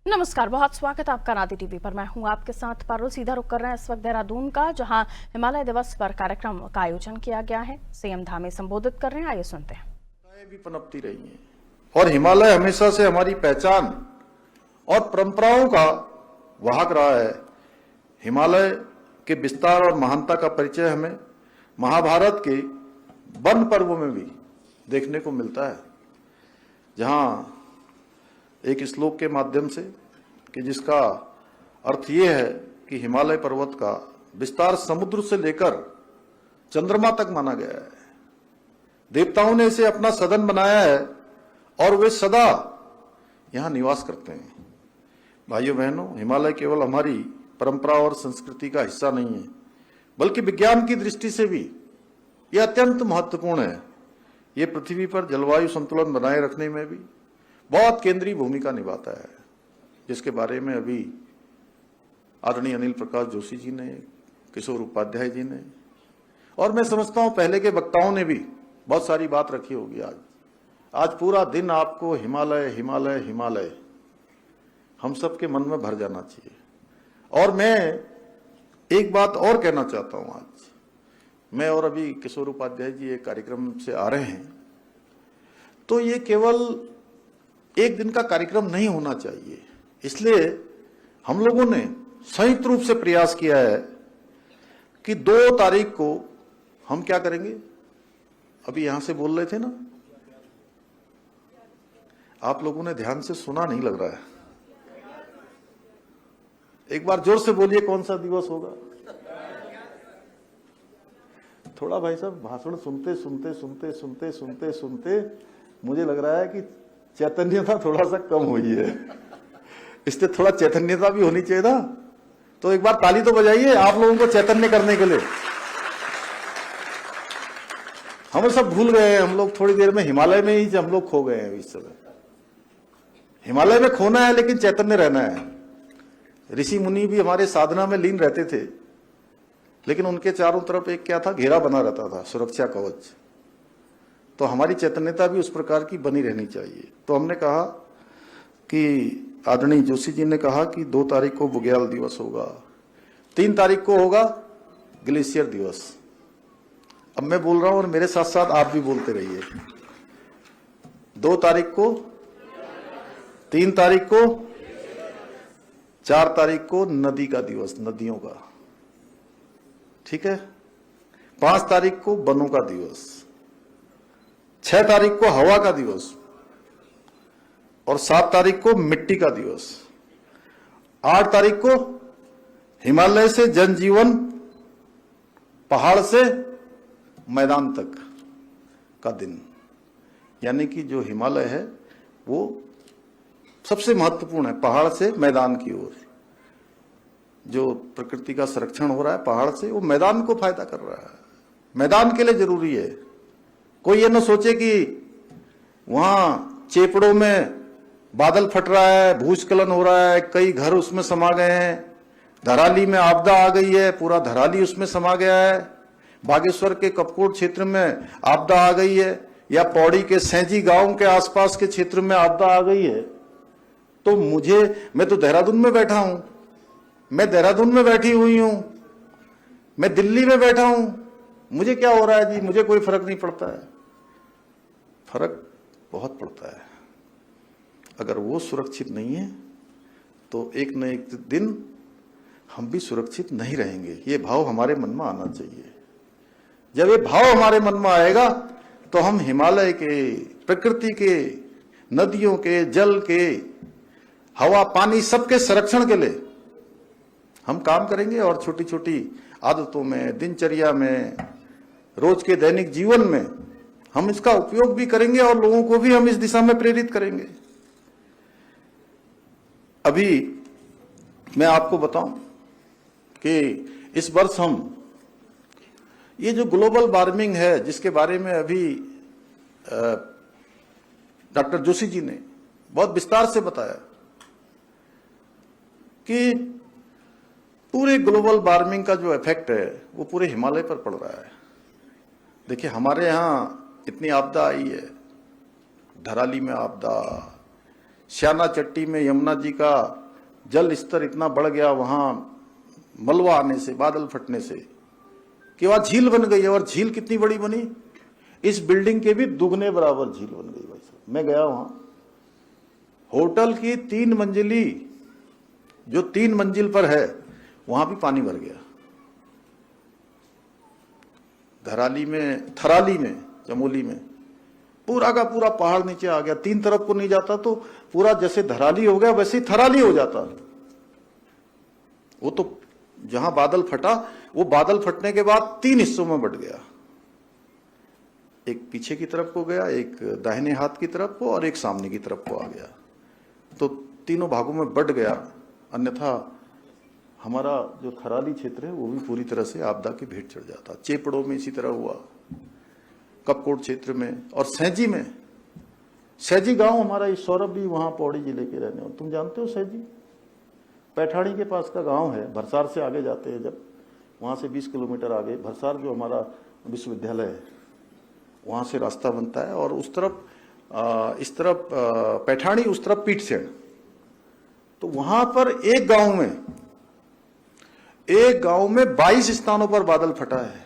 नमस्कार, बहुत स्वागत है आपका नादी टीवी पर। मैं हूं आपके साथ पारुल। सीधा रुख कर रहे हैं इस वक्त देहरादून का, जहां हिमालय दिवस पर कार्यक्रम का आयोजन किया गया है। सीएम धामी संबोधित कर रहे हैं, आइए सुनते हैं। भी पनपती रही हैं और हिमालय हमेशा से हमारी पहचान और परंपराओं का वाहक रहा है। हिमालय के विस्तार और महानता का परिचय हमें महाभारत के वन पर्व में भी देखने को मिलता है, जहां एक श्लोक के माध्यम से कि जिसका अर्थ ये है कि हिमालय पर्वत का विस्तार समुद्र से लेकर चंद्रमा तक माना गया है। देवताओं ने इसे अपना सदन बनाया है और वे सदा यहां निवास करते हैं। भाइयों बहनों, हिमालय केवल हमारी परंपरा और संस्कृति का हिस्सा नहीं है, बल्कि विज्ञान की दृष्टि से भी यह अत्यंत महत्वपूर्ण है। ये पृथ्वी पर जलवायु संतुलन बनाए रखने में भी बहुत केंद्रीय भूमिका निभाता है, जिसके बारे में अभी आदरणीय अनिल प्रकाश जोशी जी ने, किशोर उपाध्याय जी ने, और मैं समझता हूं पहले के वक्ताओं ने भी बहुत सारी बात रखी होगी। आज पूरा दिन आपको हिमालय हिमालय हिमालय हम सबके मन में भर जाना चाहिए। और मैं एक बात और कहना चाहता हूं। आज मैं और अभी किशोर उपाध्याय जी एक कार्यक्रम से आ रहे हैं, तो ये केवल एक दिन का कार्यक्रम नहीं होना चाहिए। इसलिए हम लोगों ने संयुक्त रूप से प्रयास किया है कि 2 तारीख को हम क्या करेंगे। अभी यहां से बोल रहे थे ना, आप लोगों ने ध्यान से सुना नहीं लग रहा है। एक बार जोर से बोलिए, कौन सा दिवस होगा। थोड़ा भाई साहब भाषण सुनते सुनते सुनते सुनते सुनते सुनते मुझे लग रहा है कि चैतन्यता थोड़ा सा कम हुई है। इससे थोड़ा चैतन्यता भी होनी चाहिए ना। तो एक बार ताली तो बजाइए आप लोगों को चैतन्य करने के लिए। हम सब भूल गए हैं, हम लोग थोड़ी देर में हिमालय में ही हम लोग खो गए हैं। इस समय हिमालय में खोना है, लेकिन चैतन्य रहना है। ऋषि मुनि भी हमारे साधना में लीन रहते थे, लेकिन उनके चारों तरफ एक क्या था, घेरा बना रहता था, सुरक्षा कवच। तो हमारी चैतन्यता भी उस प्रकार की बनी रहनी चाहिए। तो हमने कहा कि आदरणीय जोशी जी ने कहा कि 2 तारीख को बुग्याल दिवस होगा, 3 तारीख को होगा ग्लेशियर दिवस। अब मैं बोल रहा हूं और मेरे साथ साथ आप भी बोलते रहिए। 2 तारीख को, 3 तारीख को, 4 तारीख को नदी का दिवस, नदियों का, ठीक है। 5 तारीख को वनों का दिवस, 6 तारीख को हवा का दिवस, और 7 तारीख को मिट्टी का दिवस। 8 तारीख को हिमालय से जनजीवन, पहाड़ से मैदान तक का दिन। यानी कि जो हिमालय है वो सबसे महत्वपूर्ण है, पहाड़ से मैदान की ओर। जो प्रकृति का संरक्षण हो रहा है पहाड़ से, वो मैदान को फायदा कर रहा है, मैदान के लिए जरूरी है। कोई ये ना सोचे कि वहां चेपड़ों में बादल फट रहा है, भूस्खलन हो रहा है, कई घर उसमें समा गए हैं, धराली में आपदा आ गई है, पूरा धराली उसमें समा गया है, बागेश्वर के कपकोट क्षेत्र में आपदा आ गई है, या पौड़ी के सैंजी गांव के आसपास के क्षेत्र में आपदा आ गई है। तो मैं तो देहरादून में बैठा हूं, मैं देहरादून में बैठी हुई हूं, मैं दिल्ली में बैठा हूं, मुझे क्या हो रहा है जी, मुझे कोई फर्क नहीं पड़ता है। फर्क बहुत पड़ता है। अगर वो सुरक्षित नहीं है तो एक न एक दिन हम भी सुरक्षित नहीं रहेंगे। ये भाव हमारे मन में आना चाहिए। जब ये भाव हमारे मन में आएगा तो हम हिमालय के, प्रकृति के, नदियों के, जल के, हवा पानी सबके संरक्षण के लिए हम काम करेंगे। और छोटी छोटी आदतों में, दिनचर्या में, रोज के दैनिक जीवन में हम इसका उपयोग भी करेंगे और लोगों को भी हम इस दिशा में प्रेरित करेंगे। अभी मैं आपको बताऊं कि इस वर्ष हम ये जो ग्लोबल वार्मिंग है, जिसके बारे में अभी डॉक्टर जोशी जी ने बहुत विस्तार से बताया कि पूरे ग्लोबल वार्मिंग का जो इफेक्ट है वो पूरे हिमालय पर पड़ रहा है। देखिए, हमारे यहाँ इतनी आपदा आई है, धराली में आपदा, श्याना चट्टी में यमुना जी का जल स्तर इतना बढ़ गया वहां मलबा आने से, बादल फटने से, कि वहां झील बन गई है। और झील कितनी बड़ी बनी, इस बिल्डिंग के भी दुगने बराबर झील बन गई भाई साहब। मैं गया वहां, होटल की 3 मंजिली जो 3 मंजिल पर है वहां भी पानी भर गया। थराली में चमोली में पूरा का पूरा पहाड़ नीचे आ गया। 3 तरफ को नहीं जाता तो पूरा जैसे धराली हो गया वैसे ही थराली हो जाता। वो तो जहां बादल फटा, वो बादल फटने के बाद 3 हिस्सों में बट गया। एक पीछे की तरफ को गया, एक दाहिने हाथ की तरफ को, और एक सामने की तरफ को आ गया। तो तीनों भागों में बट गया। अन्यथा हमारा जो थराली क्षेत्र है वो भी पूरी तरह से आपदा की भेंट चढ़ जाता। चेपड़ों में इसी तरह हुआ, कपकोट क्षेत्र में, और सैजी में। सैजी गांव हमारा, इस सौरभ भी वहां पौड़ी जिले के रहने वाले, तुम जानते हो सैजी? पैठाणी के पास का गांव है। भरसार से आगे जाते हैं जब, वहां से 20 किलोमीटर आगे भरसार जो हमारा विश्वविद्यालय है वहां से रास्ता बनता है। और उस तरफ इस तरफ पैठाणी, उस तरफ पीठसेन। तो वहां पर एक गांव में 22 स्थानों पर बादल फटा है।